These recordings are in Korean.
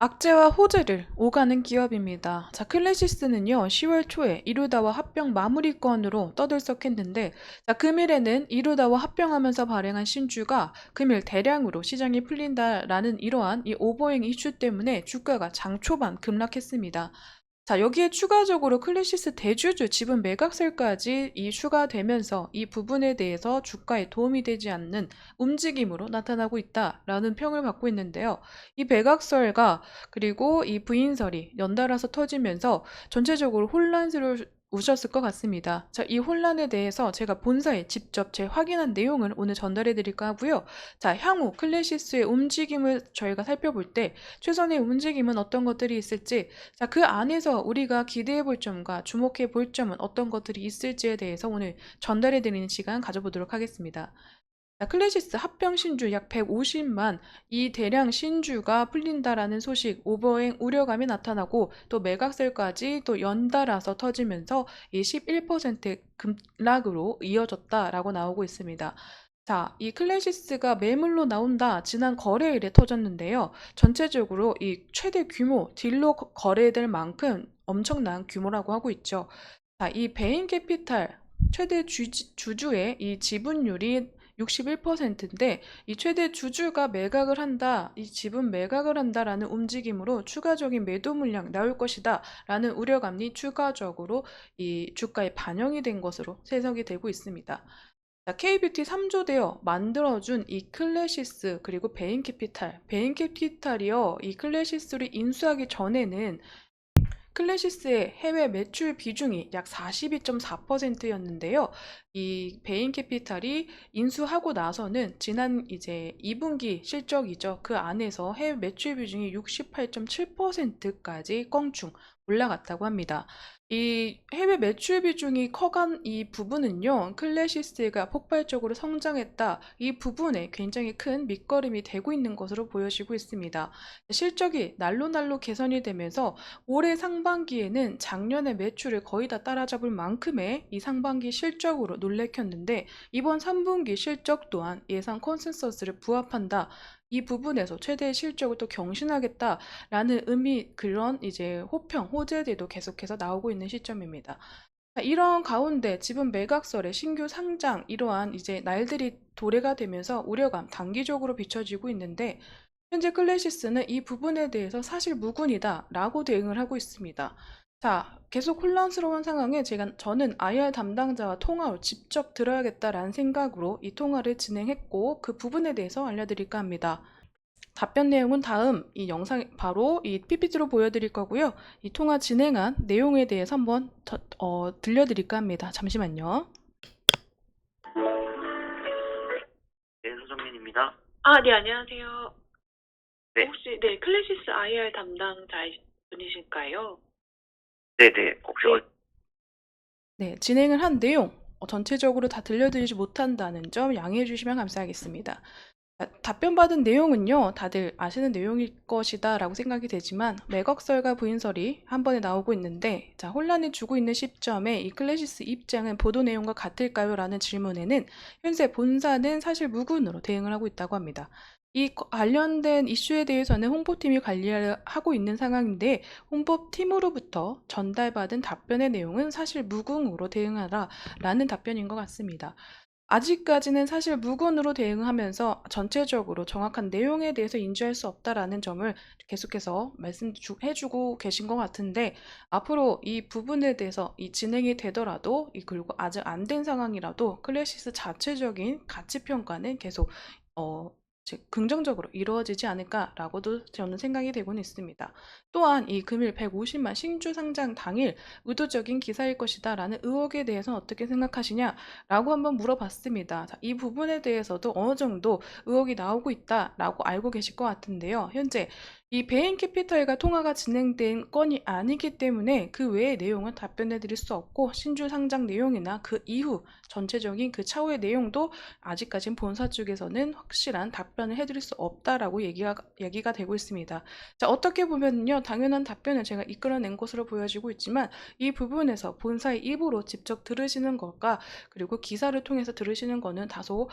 악재와 호재를 오가는 기업입니다. 자, 클래시스는요, 10월 초에 이루다와 합병 마무리건으로 떠들썩했는데, 자, 금일에는 이루다와 합병하면서 발행한 신주가 금일 대량으로 시장에 풀린다라는 이러한 이 오버행 이슈 때문에 주가가 장 초반 급락했습니다. 자, 여기에 추가적으로 클래시스 대주주 지분 매각설까지 추가되면서 이 부분에 대해서 주가에 도움이 되지 않는 움직임으로 나타나고 있다라는 평을 받고 있는데요. 이 매각설과 그리고 이 부인설이 연달아서 터지면서 전체적으로 혼란스러우셨을 것 같습니다. 자, 이 혼란에 대해서 제가 본사에 직접 재확인한 내용을 오늘 전달해 드릴까 하고요. 자, 향후 클래시스의 움직임을 저희가 살펴볼 때 최선의 움직임은 어떤 것들이 있을지, 자, 그 안에서 우리가 기대해 볼 점과 주목해 볼 점은 어떤 것들이 있을지에 대해서 오늘 전달해 드리는 시간 가져보도록 하겠습니다. 자, 클래시스 합병 신주 약 150만 이 대량 신주가 풀린다라는 소식, 오버행 우려감이 나타나고 또 매각설까지 또 연달아서 터지면서 이 11% 급락으로 이어졌다라고 나오고 있습니다. 자, 이 클래시스가 매물로 나온다 지난 거래일에 터졌는데요. 전체적으로 이 최대 규모 딜로 거래될 만큼 엄청난 규모라고 하고 있죠. 자, 이 베인 캐피탈 최대 주주의 이 지분율이 61%인데 이 최대 주주가 매각을 한다, 이 지분 매각을 한다라는 움직임으로 추가적인 매도 물량 나올 것이다라는 우려감이 추가적으로 이 주가에 반영이 된 것으로 해석이 되고 있습니다. 자, K뷰티 3조 되어 만들어준 이 클래시스 그리고 베인캐피탈, 베인캐피탈이요 이 클래시스를 인수하기 전에는 클래시스의 해외 매출 비중이 약 42.4%였는데요. 이 베인캐피탈이 인수하고 나서는 지난 이제 2분기 실적이죠. 그 안에서 해외 매출 비중이 68.7%까지 껑충 올라갔다고 합니다. 이 해외 매출 비중이 커간 이 부분은요, 클래시스가 폭발적으로 성장했다. 이 부분에 굉장히 큰 밑거름이 되고 있는 것으로 보여지고 있습니다. 실적이 날로 개선이 되면서 올해 상반기에는 작년의 매출을 거의 다 따라잡을 만큼의 이 상반기 실적으로 놀래켰는데 이번 3분기 실적 또한 예상 컨센서스를 부합한다. 이 부분에서 최대의 실적을 또 경신하겠다라는 그런 이제 호재들도 계속해서 나오고 있는 시점입니다. 이런 가운데 지분 매각설의 신규 상장 이러한 이제 날들이 도래가 되면서 우려감 단기적으로 비춰지고 있는데 현재 클래시스는 이 부분에 대해서 사실 무근이다 라고 대응을 하고 있습니다. 자, 계속 혼란스러운 상황에 저는 IR 담당자와 통화를 직접 들어야겠다라는 생각으로 이 통화를 진행했고 그 부분에 대해서 알려드릴까 합니다. 답변 내용은 다음 이 영상 바로 이 PPT로 보여드릴 거고요. 이 통화 진행한 내용에 대해서 한번 들려드릴까 합니다. 잠시만요. 네, 서정민입니다. 네, 안녕하세요. 네, 혹시, 네, 클래시스 IR 담당자분이실까요? 네네. 혹시 네, 진행을 한 내용 전체적으로 다 들려드리지 못한다는 점 양해해 주시면 감사하겠습니다. 답변받은 내용은요, 다들 아시는 내용일 것이다 라고 생각이 되지만 매각설과 부인설이 한 번에 나오고 있는데, 자, 혼란을 주고 있는 시점에 이 클래시스 입장은 보도 내용과 같을까요? 라는 질문에는 현재 본사는 사실 무근으로 대응을 하고 있다고 합니다. 이 관련된 이슈에 대해서는 홍보팀이 관리하고 있는 상황인데 홍보팀으로부터 전달받은 답변의 내용은 사실 무근으로 대응하라 라는 답변인 것 같습니다. 아직까지는 사실 무근으로 대응하면서 전체적으로 정확한 내용에 대해서 인지할 수 없다라는 점을 계속해서 말씀해주고 계신 것 같은데 앞으로 이 부분에 대해서 이 진행이 되더라도 그리고 아직 안 된 상황이라도 클래시스 자체적인 가치 평가는 계속 긍정적으로 이루어지지 않을까라고도 저는 생각이 되고는 있습니다. 또한 이 금일 150만 신주 상장 당일 의도적인 기사일 것이다라는 의혹에 대해서는 어떻게 생각하시냐라고 한번 물어봤습니다. 자, 이 부분에 대해서도 어느 정도 의혹이 나오고 있다라고 알고 계실 것 같은데요. 현재 이 베인 캐피털과 통화가 진행된 건이 아니기 때문에 그 외의 내용은 답변해 드릴 수 없고 신주 상장 내용이나 그 이후 전체적인 그 차후의 내용도 아직까진 본사 쪽에서는 확실한 답변을 해드릴 수 없다라고 얘기가 되고 있습니다. 자, 어떻게 보면요, 당연한 답변을 제가 이끌어낸 것으로 보여지고 있지만 이 부분에서 본사의 입으로 직접 들으시는 것과 그리고 기사를 통해서 들으시는 거는 다소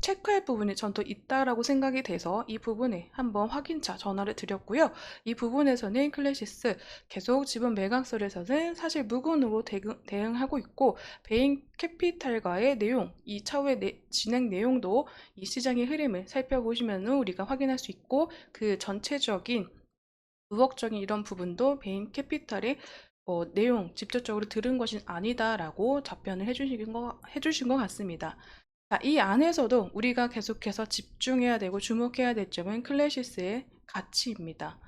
체크할 부분이 전 또 있다라고 생각이 돼서 이 부분에 한번 확인차 전화를 드렸고요. 이 부분에서는 클래시스 계속 지분 매각설에서는 사실 무근으로 대응하고 있고 베인 캐피탈과의 내용, 이 차후의 진행 내용도 이 시장의 흐름을 살펴보시면 우리가 확인할 수 있고 그 전체적인 의혹적인 이런 부분도 베인 캐피탈의 내용 직접적으로 들은 것이 아니다라고 답변을 해주신 것 같습니다. 자, 이 안에서도 우리가 계속해서 집중해야 되고 주목해야 될 점은 클래시스의 가치입니다.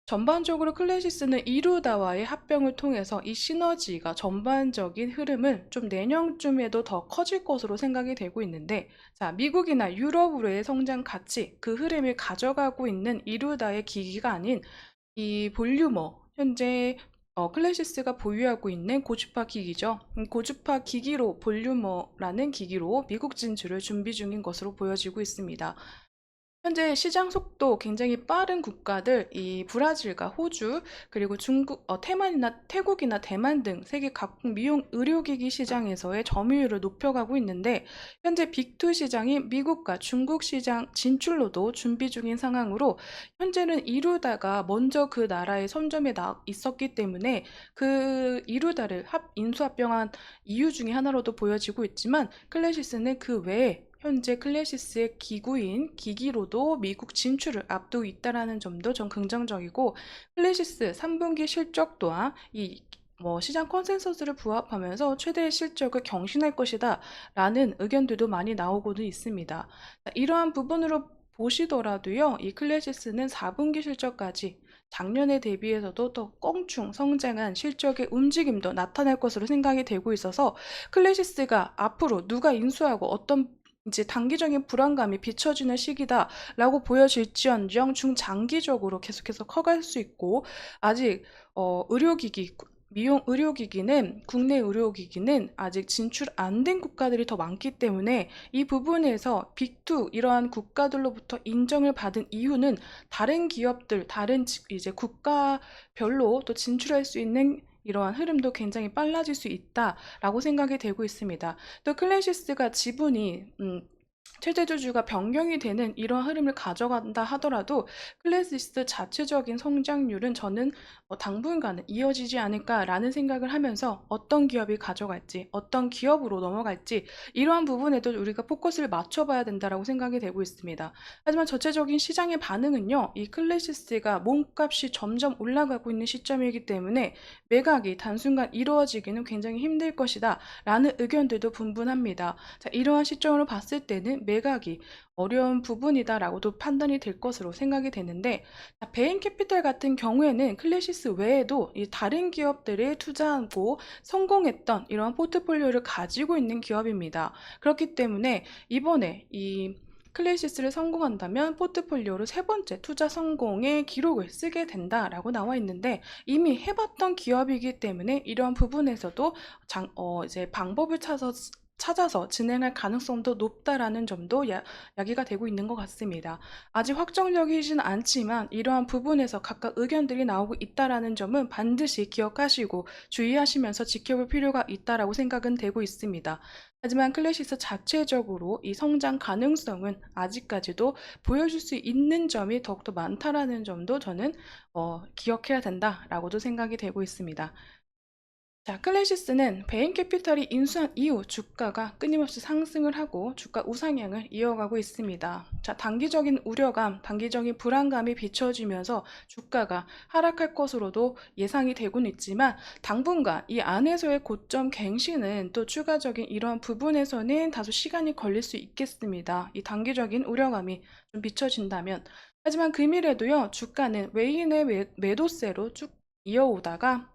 전반적으로 클래시스는 이루다와의 합병을 통해서 이 시너지가 전반적인 흐름은 좀 내년쯤에도 더 커질 것으로 생각이 되고 있는데, 자, 미국이나 유럽으로의 성장 가치, 그 흐름을 가져가고 있는 이루다의 기기가 아닌 이 볼류머, 현재 클래시스가 보유하고 있는 고주파 기기죠. 고주파 기기로 볼류머라는 기기로 미국 진출을 준비 중인 것으로 보여지고 있습니다. 현재 시장 속도 굉장히 빠른 국가들, 이 브라질과 호주, 그리고 중국, 태만이나 태국이나 대만 등 세계 각국 미용 의료기기 시장에서의 점유율을 높여가고 있는데, 현재 빅2 시장이 미국과 중국 시장 진출로도 준비 중인 상황으로, 현재는 이루다가 먼저 그 나라의 선점에 있었기 때문에 그 이루다를 인수합병한 이유 중에 하나로도 보여지고 있지만, 클래시스는 그 외에 현재 클래시스의 기기로도 미국 진출을 앞두고 있다는 점도 좀 긍정적이고, 클래시스 3분기 실적 또한 시장 컨센서스를 부합하면서 최대의 실적을 경신할 것이다 라는 의견들도 많이 나오고도 있습니다. 이러한 부분으로 보시더라도요, 이 클래시스는 4분기 실적까지 작년에 대비해서도 더 껑충 성장한 실적의 움직임도 나타날 것으로 생각이 되고 있어서 클래시스가 앞으로 누가 인수하고 어떤 이제 단기적인 불안감이 비춰지는 시기다라고 보여질지언정 중장기적으로 계속해서 커갈 수 있고, 아직 국내 의료기기는 아직 진출 안 된 국가들이 더 많기 때문에 이 부분에서 빅2 이러한 국가들로부터 인정을 받은 이유는 다른 기업들, 다른 이제 국가별로 또 진출할 수 있는 이러한 흐름도 굉장히 빨라질 수 있다라고 생각이 되고 있습니다. 또 클래시스가 지분이 최대주주가 변경이 되는 이러한 흐름을 가져간다 하더라도 클래시스 자체적인 성장률은 저는 당분간은 이어지지 않을까라는 생각을 하면서 어떤 기업이 가져갈지, 어떤 기업으로 넘어갈지 이러한 부분에도 우리가 포커스를 맞춰봐야 된다라고 생각이 되고 있습니다. 하지만 전체적인 시장의 반응은요, 이 클래시스가 몸값이 점점 올라가고 있는 시점이기 때문에 매각이 단순간 이루어지기는 굉장히 힘들 것이다 라는 의견들도 분분합니다. 자, 이러한 시점으로 봤을 때는 매각이 어려운 부분이다라고도 판단이 될 것으로 생각이 되는데, 베인 캐피탈 같은 경우에는 클래시스 외에도 이 다른 기업들에 투자하고 성공했던 이러한 포트폴리오를 가지고 있는 기업입니다. 그렇기 때문에 이번에 이 클래시스를 성공한다면 포트폴리오로 세 번째 투자 성공의 기록을 쓰게 된다라고 나와 있는데, 이미 해봤던 기업이기 때문에 이러한 부분에서도 이제 방법을 찾아서 진행할 가능성도 높다라는 점도 야기가 되고 있는 것 같습니다. 아직 확정적이진 않지만 이러한 부분에서 각각 의견들이 나오고 있다라는 점은 반드시 기억하시고 주의하시면서 지켜볼 필요가 있다라고 생각은 되고 있습니다. 하지만 클래시스 자체적으로 이 성장 가능성은 아직까지도 보여줄 수 있는 점이 더욱더 많다라는 점도 저는 기억해야 된다라고도 생각이 되고 있습니다. 자, 클래시스는 베인 캐피털이 인수한 이후 주가가 끊임없이 상승을 하고 주가 우상향을 이어가고 있습니다. 자, 단기적인 우려감, 단기적인 불안감이 비춰지면서 주가가 하락할 것으로도 예상이 되고는 있지만, 당분간 이 안에서의 고점 갱신은 또 추가적인 이러한 부분에서는 다소 시간이 걸릴 수 있겠습니다. 이 단기적인 우려감이 좀 비춰진다면. 하지만 금일에도요, 주가는 외인의 매도세로 쭉 이어오다가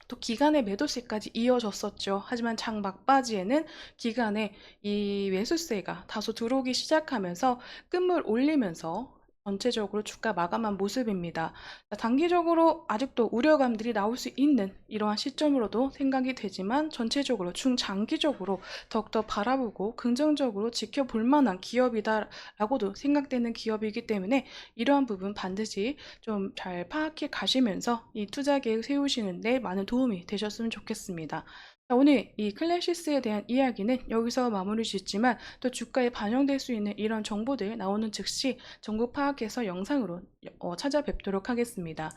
또 기간의 매도세까지 이어졌었죠. 하지만 장 막바지에는 기간의 이 매수세가 다소 들어오기 시작하면서 끈물 올리면서 전체적으로 주가 마감한 모습입니다. 단기적으로 아직도 우려감들이 나올 수 있는 이러한 시점으로도 생각이 되지만, 전체적으로 중장기적으로 더욱더 바라보고 긍정적으로 지켜볼 만한 기업이다라고도 생각되는 기업이기 때문에 이러한 부분 반드시 좀 잘 파악해 가시면서 이 투자 계획 세우시는 데 많은 도움이 되셨으면 좋겠습니다. 자, 오늘 이 클래시스에 대한 이야기는 여기서 마무리 짓지만 또 주가에 반영될 수 있는 이런 정보들 나오는 즉시 정보 파악해서 영상으로 찾아뵙도록 하겠습니다.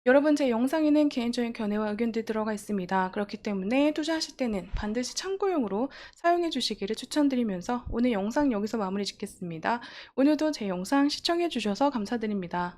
여러분, 제 영상에는 개인적인 견해와 의견들이 들어가 있습니다. 그렇기 때문에 투자하실 때는 반드시 참고용으로 사용해 주시기를 추천드리면서 오늘 영상 여기서 마무리 짓겠습니다. 오늘도 제 영상 시청해 주셔서 감사드립니다.